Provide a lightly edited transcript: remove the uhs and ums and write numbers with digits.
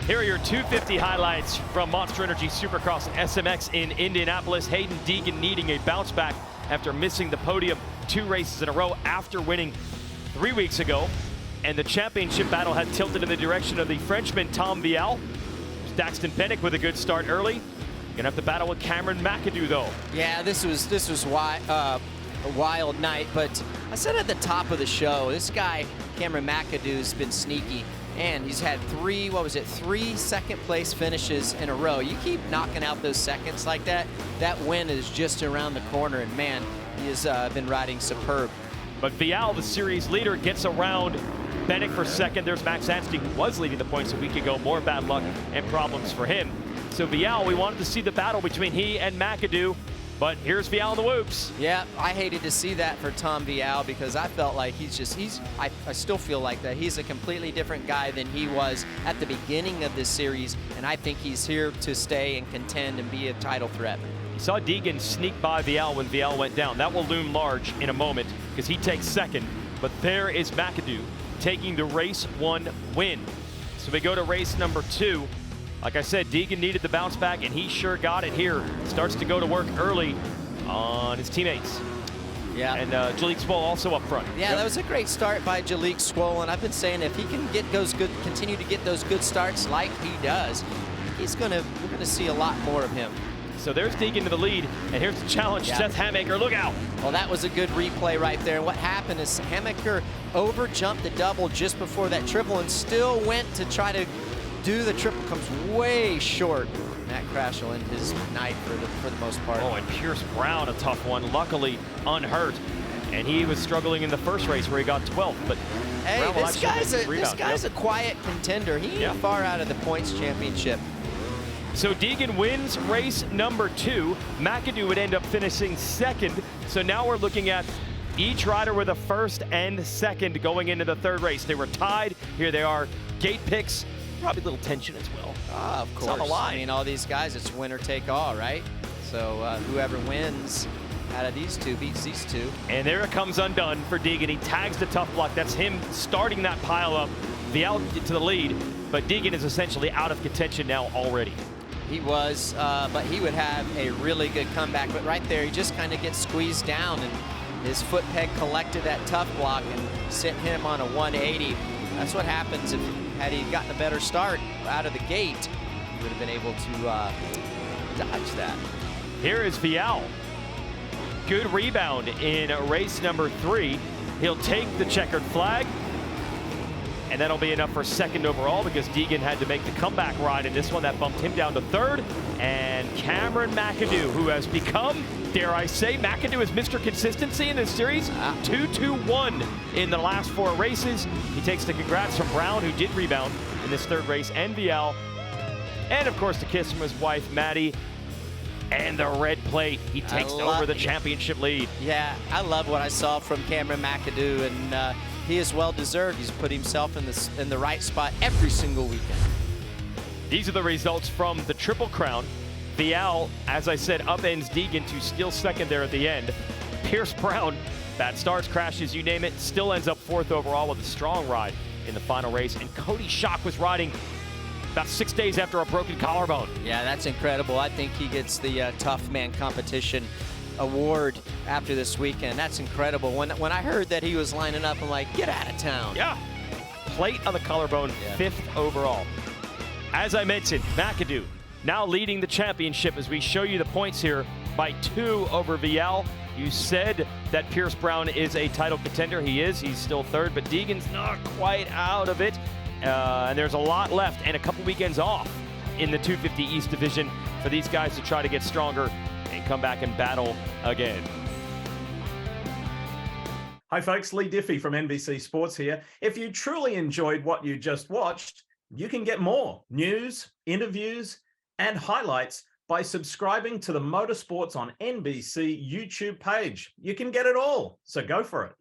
Here are your 250 highlights from Monster Energy Supercross SMX in Indianapolis. Haiden Deegan needing a bounce back after missing the podium 2 races in a row after winning 3 weeks ago. And the championship battle had tilted in the direction of the Frenchman Tom Vial. Daxton Pennick with a good start early. Gonna have to battle with Cameron McAdoo though. Yeah, this was a wild night, but I said at the top of the show, this guy, Cameron McAdoo, has been sneaky. And he's had three second place finishes in a row. You keep knocking out those seconds like that, that win is just around the corner, and man, he has been riding superb. But Vial, the series leader, gets around Pennick for second. There's Max Anstey, who was leading the points a week ago. More bad luck and problems for him. So Vial, we wanted to see the battle between he and McAdoo, but here's Vial in the whoops. Yeah, I hated to see that for Tom Vial because I felt like I still feel like that. He's a completely different guy than he was at the beginning of this series, and I think he's here to stay and contend and be a title threat. You saw Deegan sneak by Vial when Vial went down. That will loom large in a moment because he takes second, but there is McAdoo taking the race 1 win. So we go to race number 2. Like I said, Deegan needed the bounce back, and he sure got it here. Starts to go to work early on his teammates. Yeah. And Jalek Swoll also up front. Yeah, Yep. that was a great start by Jalek Swoll, and I've been saying if he can continue to get those good starts like he does, we're gonna see a lot more of him. So there's Deegan to the lead, and here's the challenge. Yeah. Seth Hamaker, look out. Well, that was a good replay right there. And what happened is Hamaker over-jumped the double just before that triple and still went to try to do the triple, comes way short. And that crash will end his night for the most part. Oh, and Pierce Brown, a tough one, luckily unhurt. And he was struggling in the first race where he got 12th, but hey, Brown will this actually guy's a quiet contender. He ain't far out of the points championship. So Deegan wins race number 2. McAdoo would end up finishing second. So now we're looking at each rider with a first and second going into the 3rd race. They were tied. Here they are. Gate picks. Probably a little tension as well. Of course. It's on the line. I mean, all these guys, it's winner take all, right? So whoever wins out of these two beats these two. And there it comes undone for Deegan. He tags the tough block. That's him starting that pile up. Vial to the lead, but Deegan is essentially out of contention now already. He was, but he would have a really good comeback. But right there, he just kind of gets squeezed down, and his foot peg collected that tough block and sent him on a 180. That's what happens had he gotten a better start out of the gate. He would have been able to dodge that. Here is Vial. Good rebound in race number 3. He'll take the checkered flag. And that'll be enough for second overall because Deegan had to make the comeback ride in this one. That bumped him down to 3rd. And Cameron McAdoo, who has become, dare I say, McAdoo is Mr. Consistency in this series. 2-2-1 in the last 4 races. He takes the congrats from Brown, who did rebound in this 3rd race, and Vial. And of course, the kiss from his wife, Maddie. And the red plate. He takes over the championship lead. Yeah, I love what I saw from Cameron McAdoo, and he is well deserved. He's put himself in the right spot every single weekend. These are the results from the Triple Crown. Vial, as I said, upends Deegan to still second there at the end. Pierce Brown, bad starts, crashes, you name it, still ends up 4th overall with a strong ride in the final race. And Cody Schock was riding about 6 days after a broken collarbone. Yeah, that's incredible. I think he gets the Tough Man Competition award after this weekend. That's incredible. When I heard that he was lining up, I'm like, get out of town. Yeah. Plate on the collarbone, 5th overall. As I mentioned, McAdoo now leading the championship as we show you the points here by 2 over Vial. You said that Pierce Brown is a title contender. He is. He's still 3rd, but Deegan's not quite out of it. And there's a lot left and a couple weekends off in the 250 East Division for these guys to try to get stronger and come back and battle again. Hi folks, Lee Diffie from NBC Sports here. If you truly enjoyed what you just watched, you can get more news, interviews, and highlights by subscribing to the Motorsports on NBC YouTube page. You can get it all, so go for it.